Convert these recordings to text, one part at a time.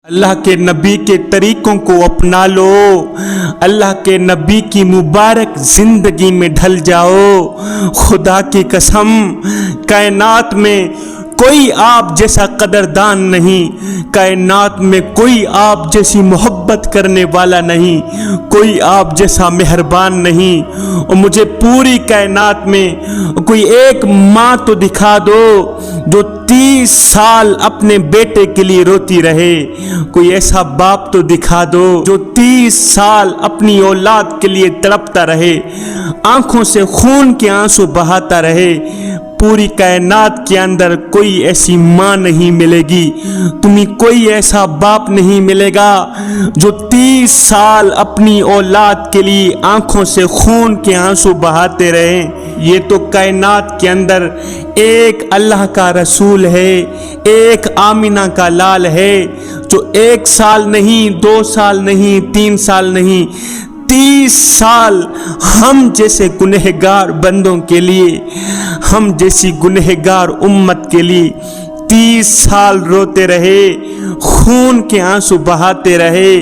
अल्लाह के नबी के तरीकों को अपना लो, अल्लाह के नबी की मुबारक जिंदगी में ढल जाओ। खुदा की कसम, कायनात में कोई आप जैसा कदरदान नहीं, कायनात में कोई आप जैसी मोहब्बत करने वाला नहीं, कोई आप जैसा मेहरबान नहीं। और मुझे पूरी कायनात में कोई एक माँ तो दिखा दो जो 30 साल अपने बेटे के लिए रोती रहे, कोई ऐसा बाप तो दिखा दो जो 30 साल अपनी औलाद के लिए तड़पता रहे, आंखों से खून के आंसू बहाता रहे। पूरी कायनात के अंदर कोई ऐसी माँ नहीं मिलेगी, तुम्हें कोई ऐसा बाप नहीं मिलेगा जो 30 साल अपनी औलाद के लिए आंखों से खून के आंसू बहाते रहे। ये तो कायनात के अंदर एक अल्लाह का रसूल है, एक आमिना का लाल है जो 1 साल नहीं, 2 साल नहीं, 3 साल नहीं, 30 साल हम जैसे गुनहगार बंदों के लिए, हम जैसी गुनहगार उम्मत के लिए 30 साल रोते रहे, खून के आंसू बहाते रहे।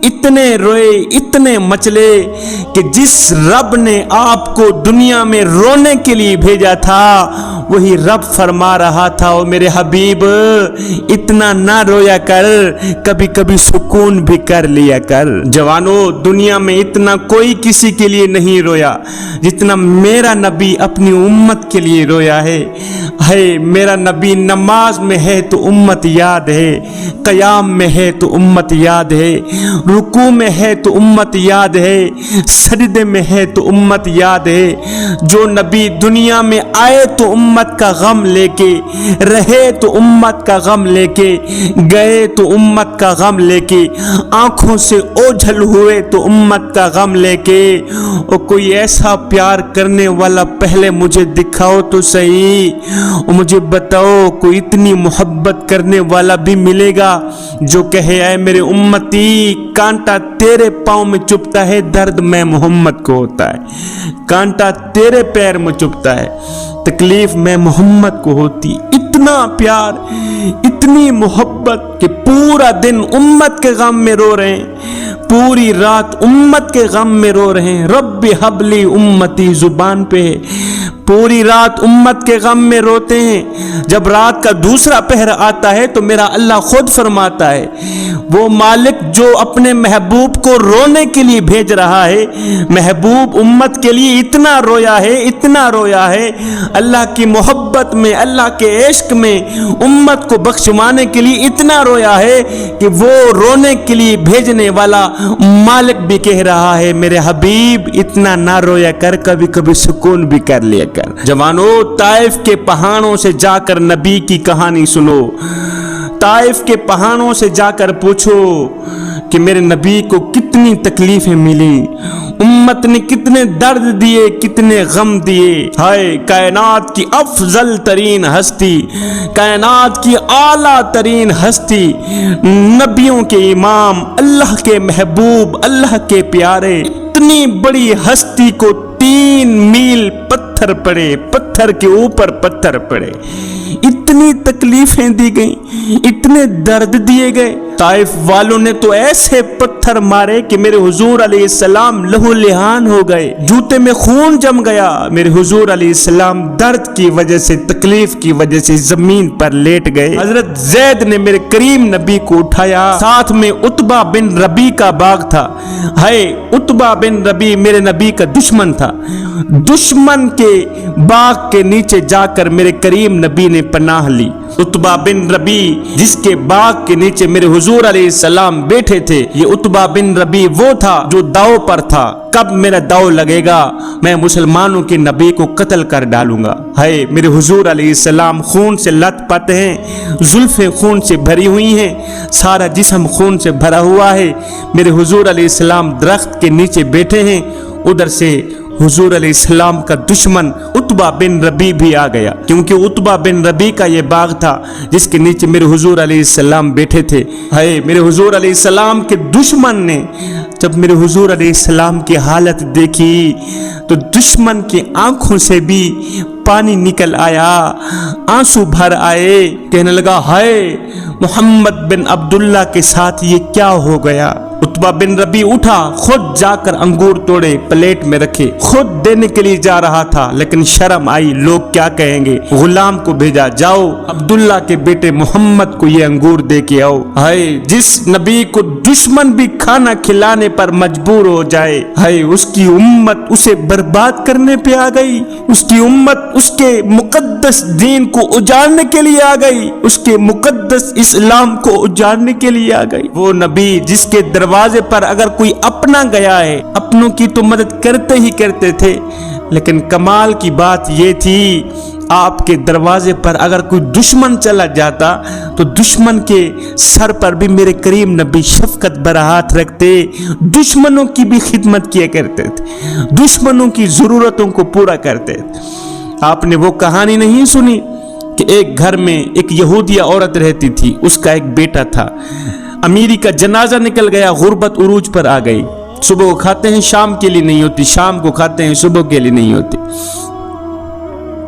इतने रोए, इतने मचले कि जिस रब ने आपको दुनिया में रोने के लिए भेजा था, वही रब फरमा रहा था, ओ मेरे हबीब इतना ना रोया कर, कभी कभी सुकून भी कर लिया कर। जवानों, दुनिया में इतना कोई किसी के लिए नहीं रोया जितना मेरा नबी अपनी उम्मत के लिए रोया है। मेरा नबी नमाज में है तो उम्मत याद है, क़याम में है तो उम्मत याद है, रुकू में है तो उम्मत याद है, सजदे में है तो उम्मत याद है। जो नबी दुनिया में आए तो उम्मत का गम लेके, रहे तो उम्मत का गम लेके, गए तो उम्मत का गम लेके, आंखों से ओझल हुए तो उम्मत का गम लेके। और कोई ऐसा प्यार करने वाला पहले मुझे दिखाओ तो सही, और मुझे बताओ कोई इतनी मोहब्बत करने वाला भी मिलेगा जो कहे ऐ मेरे उम्मती, कांटा तेरे पाँव में चुभता है, दर्द मैं मोहम्मद को होता है, कांटा तेरे पैर में चुभता है, तकलीफ मैं मोहम्मद को होती। इतना प्यार, इतनी मोहब्बत कि पूरा दिन उम्मत के गम में रो रहे हैं, पूरी रात उम्मत के गम में रो रहे हैं। रब्बी हबली उम्मती जुबान पे है, पूरी रात उम्मत के गम में रोते हैं। जब रात का दूसरा पहर आता है तो मेरा अल्लाह खुद फरमाता है, वो मालिक जो अपने महबूब को रोने के लिए भेज रहा है, महबूब उम्मत के लिए इतना रोया है, इतना रोया है, अल्लाह की मोहब्बत में, अल्लाह के इश्क में उम्मत को बख्शवाने के लिए इतना रोया है कि वो रोने के लिए भेजने वाला मालिक भी कह रहा है मेरे हबीब इतना ना रोया कर, कभी कभी सुकून भी कर लिया कर। जवानों, ताइफ के पहाड़ों से जाकर नबी की कहानी सुनो, ताइफ के पहाड़ों से जाकर पूछो कि मेरे नबी को कितनी तकलीफें मिली, उम्मत ने कितने दर्द दिए, कितने गम दिए। हाय कायनात की अफजल तरीन हस्ती, कायनात की आला तरीन हस्ती, नबियों के इमाम, अल्लाह के महबूब, अल्लाह के प्यारे, इतनी बड़ी हस्ती को 3 मील पत्थर पड़े, पत्थर के ऊपर पत्थर पड़े, इतनी तकलीफें दी गई, इतने दर्द दिए गए। ताइफ वालों ने तो ऐसे पत्थर मारे कि मेरे हुजूर अलैहिस्सलाम लहू लिहान हो गए, जूते में खून जम गया। मेरे हुजूर अलैहिस्सलाम दर्द की वजह से, तकलीफ की वजह से जमीन पर लेट गए। हजरत जैद ने मेरे करीम नबी को उठाया, साथ में उतबा बिन रबी का बाग था। हाय उतबा बिन रबी मेरे नबी का दुश्मन था, दुश्मन के बाग के नीचे जाकर मेरे करीम नबी ने पनाह ली। उतबा बिन रबी जिसके बाग के नीचे मेरे हुजूर अलैहिस्सलाम बैठे थे, ये उतबा बिन रबी वो था जो दाव पर था, कब मेरा दाव लगेगा, मैं मुसलमानों के नबी को कत्ल कर डालूंगा। हाय मेरे हुजूर अलैहिस्सलाम खून से लथपथ हैं, जुल्फें खून से भरी हुई हैं, सारा जिस्म खून से भरा हुआ है। मेरे हुजूर अलैहिस्सलाम दरख्त के नीचे बैठे हैं, उधर से हुजूर अलैहिस्सलाम का दुश्मन उतबा बिन रबी भी आ गया, क्योंकि उतबा बिन रबी का ये बाग था जिसके नीचे मेरे हुजूर अलैहिस्सलाम बैठे थे। हाय, मेरे हुजूर अलैहिस्सलाम के दुश्मन ने जब मेरे हुजूर अलैहिस्सलाम की हालत देखी तो दुश्मन की आंखों से भी पानी निकल आया, आंसू भर आए। कहने लगा, हाय मोहम्मद बिन अब्दुल्ला के साथ ये क्या हो गया। उतबा बिन रबी उठा, खुद जाकर अंगूर तोड़े, प्लेट में रखे, खुद देने के लिए जा रहा था, लेकिन शर्म आई, लोग क्या कहेंगे। गुलाम को भेजा, जाओ अब्दुल्ला के बेटे मोहम्मद को ये अंगूर दे के आओ। हाय, जिस नबी को दुश्मन भी खाना खिलाने पर मजबूर हो जाए, हाय उसकी उम्मत उसे बर्बाद करने पे आ गई, उसकी उम्मत उसके मुकद्दस दीन को उजाड़ने के लिए आ गई, उसके मुकद्दस इस्लाम को उजाड़ने के लिए आ गई। वो नबी जिसके दरवाजे पर अगर कोई अपना गया है, अपनों की तो मदद करते ही करते थे, लेकिन कमाल की बात ये थी आपके दरवाजे पर अगर कोई दुश्मन चला जाता तो दुश्मन के सर पर भी मेरे करीम नबी शफकत भरा हाथ रखते, दुश्मनों की भी खिदमत किया करते थे, दुश्मनों की जरूरतों को पूरा करते थे। आपने वो कहानी नहीं सुनी कि एक घर में एक यहूदिया औरत रहती थी, उसका एक बेटा था, अमीरी का जनाजा निकल गया, गुर्बत उरूज पर आ गई। सुबह को खाते हैं, शाम के लिए नहीं होती, शाम को खाते हैं, सुबह के लिए नहीं होती।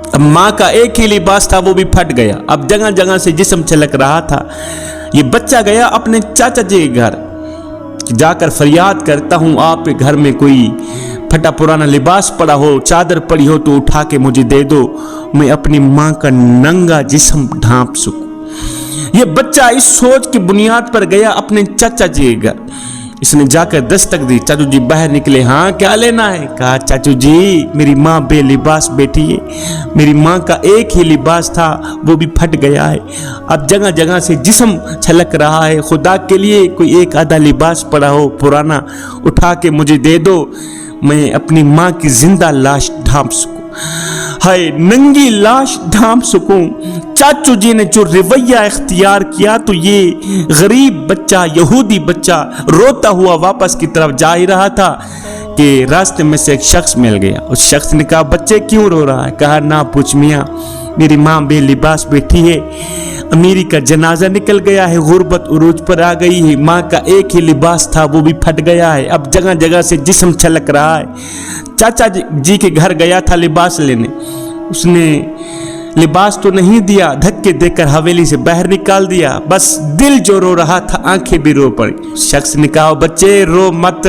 अब माँ का एक ही लिबास था, वो भी फट गया। अब जगह जगह से जिस्म छलक रहा था। ये बच्चा गया अपने चाचा जी के घर, जाकर फरियाद करता हूँ, आपके घर में कोई फटा पुराना लिबास पड़ा हो, चादर पड़ी हो तो उठा के मुझे दे दो, मैं अपनी माँ का नंगा जिस्म ढांप सकूं। ये बच्चा इस सोच की बुनियाद पर गया अपने चाचा जी के घर। इसने जाकर दस्तक दी, चाचू जी बाहर निकले। हाँ, क्या लेना है? कहा, चाचू जी मेरी माँ बेलिबास बैठी है, मेरी माँ का एक ही लिबास था, वो भी फट गया है, अब जगह जगह से जिस्म छलक रहा है, खुदा के लिए कोई एक आधा लिबास पड़ा हो पुराना, उठा के मुझे दे दो, मैं अपनी माँ की जिंदा लाश ढांप सकूं। हाय, नंगी लाश ढांप सकूं। चाचू जी ने जो रवैया इख्तियार किया तो ये गरीब बच्चा, यहूदी बच्चा रोता हुआ वापस की तरफ जा ही रहा था कि रास्ते में से एक शख्स मिल गया। उस शख्स ने कहा, बच्चे क्यों रो रहा है? कहा, ना पूछ मियाँ, मेरी माँ बेलिबास बैठी है, अमीरी का जनाजा निकल गया है, गुर्बत उरूज पर आ गई है, माँ का एक ही लिबास था वो भी फट गया है, अब जगह जगह से जिस्म छलक रहा है। चाचा जी के घर गया था लिबास लेने, उसने लिबास तो नहीं दिया, धक्के देकर हवेली से बाहर निकाल दिया। बस दिल जो रो रहा था, आंखें भी रो पड़ी। शख्स ने कहा, बच्चे रो मत,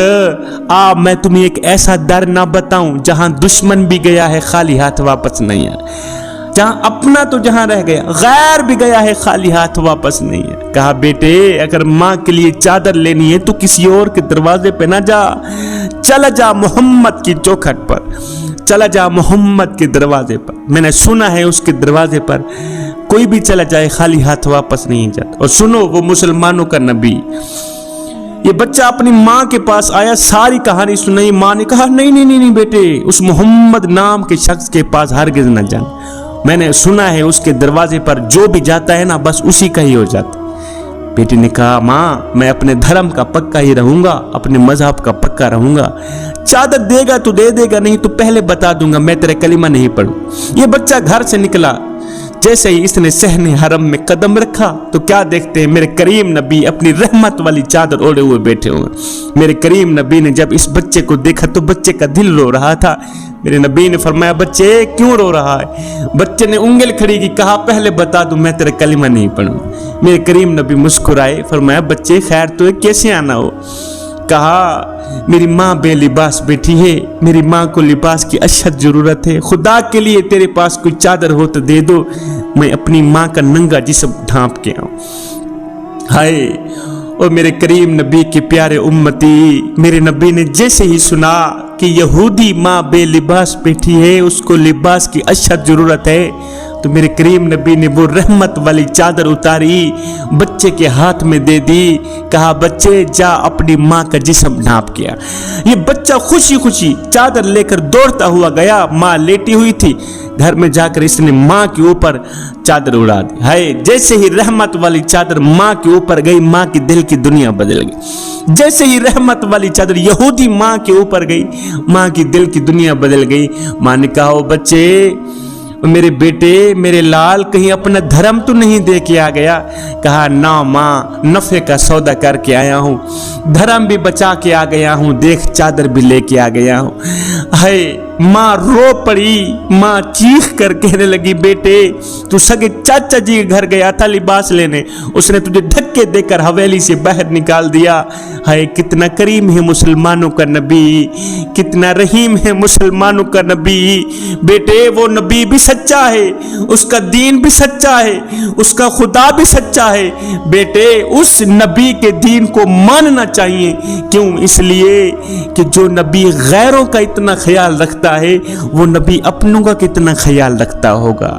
आ मैं तुम्हें एक ऐसा दर ना बताऊं जहां दुश्मन भी गया है खाली हाथ वापस नहीं है, जहां अपना तो जहां रह गया, गैर भी गया है खाली हाथ वापस नहीं है। कहा, बेटे अगर माँ के लिए चादर लेनी है तो किसी और के दरवाजे पे ना जा, चला जा मोहम्मद की चौखट पर, चला जा मोहम्मद के दरवाजे पर। मैंने सुना है उसके दरवाजे पर कोई भी चला जाए खाली हाथ वापस नहीं जाता। और सुनो, वो मुसलमानों का नबी। ये बच्चा अपनी माँ के पास आया, सारी कहानी सुनाई। माँ ने कहा, नहीं नहीं नहीं बेटे, उस मोहम्मद नाम के शख्स के पास हरगिज न जाना, मैंने सुना है उसके दरवाजे पर जो भी जाता है ना बस उसी का ही हो जाता। बेटी ने कहा, माँ मैं अपने धर्म का पक्का ही रहूंगा, अपने मजहब का पक्का रहूंगा, चादर देगा तो दे देगा, नहीं तो पहले बता दूंगा मैं तेरे कलिमा नहीं पढ़ूं। ये बच्चा घर से निकला, जैसे ही इसने सहने हरम में कदम रखा तो क्या देखते हैं, मेरे करीम नबी अपनी रहमत वाली चादर ओढ़े हुए बैठे हुए। मेरे करीम नबी ने जब इस बच्चे को देखा तो बच्चे का दिल रो रहा था। मेरे नबी ने फरमाया, बच्चे क्यों रो रहा है? बच्चे ने उंगल खड़ी की, कहा, पहले बता दूं मैं तेरे कलिमा नहीं पढ़ूं। मेरे करीम नबी मुस्कुराए, फरमाया, बच्चे खैर तो कैसे आना हो? कहा, मेरी माँ बेलिबास बैठी है, मेरी माँ को लिबास की अशद जरूरत है, खुदा के लिए तेरे पास कोई चादर हो तो दे दो, मैं अपनी माँ का नंगा जिस्म ढांप के आऊं। हाय, और मेरे करीम नबी के प्यारे उम्मती, मेरे नबी ने जैसे ही सुना कि यहूदी माँ बेलिबास बैठी है, उसको लिबास की अशद जरूरत है, تو میرے کریم نبی نے وہ رحمت والی چادر اتاری, بچے کے ہاتھ میں دے دی, کہا بچے جا اپنی ماں کا جسم ناپ کیا. یہ بچہ خوشی خوشی چادر لے کر دوڑتا ہوا گیا, ماں لیٹی ہوئی تھی. گھر میں جا کر اس نے ماں کے اوپر چادر اڑا دی. ہائے جیسے ہی رحمت والی چادر ماں کے اوپر گئی, ماں کی دل کی دنیا بدل گئی. جیسے ہی رحمت والی چادر یہودی ماں کے اوپر گئی, ماں کی دل کی دنیا بدل گئی. ماں نے کہا او بچے, میرے بیٹے, میرے لال, کہیں اپنا دھرم تو نہیں دے کے آ گیا؟ کہا نا ماں, نفع کا سودا کر کے آیا ہوں, دھرم بھی بچا کے آ گیا ہوں, دیکھ چادر بھی لے کے آ گیا ہوں. ہائے ماں رو پڑی. ماں چیخ کر کہنے لگی بیٹے تو سگے چاچا جی کے گھر گیا تھا لباس لینے, اس نے تجھے دھکے دے کر حویلی سے باہر نکال دیا. ہائے کتنا کریم ہے مسلمانوں کا نبی, کتنا رحیم ہے مسلمانوں کا نبی. بیٹے وہ نبی بھی سچا ہے, اس کا دین بھی سچا ہے, اس کا خدا بھی سچا ہے. بیٹے اس نبی کے دین کو ماننا چاہیے. کیوں؟ اس لیے کہ جو نبی غیروں کا اتنا خیال رکھتا ہے, وہ نبی اپنوں کا کتنا خیال رکھتا ہوگا.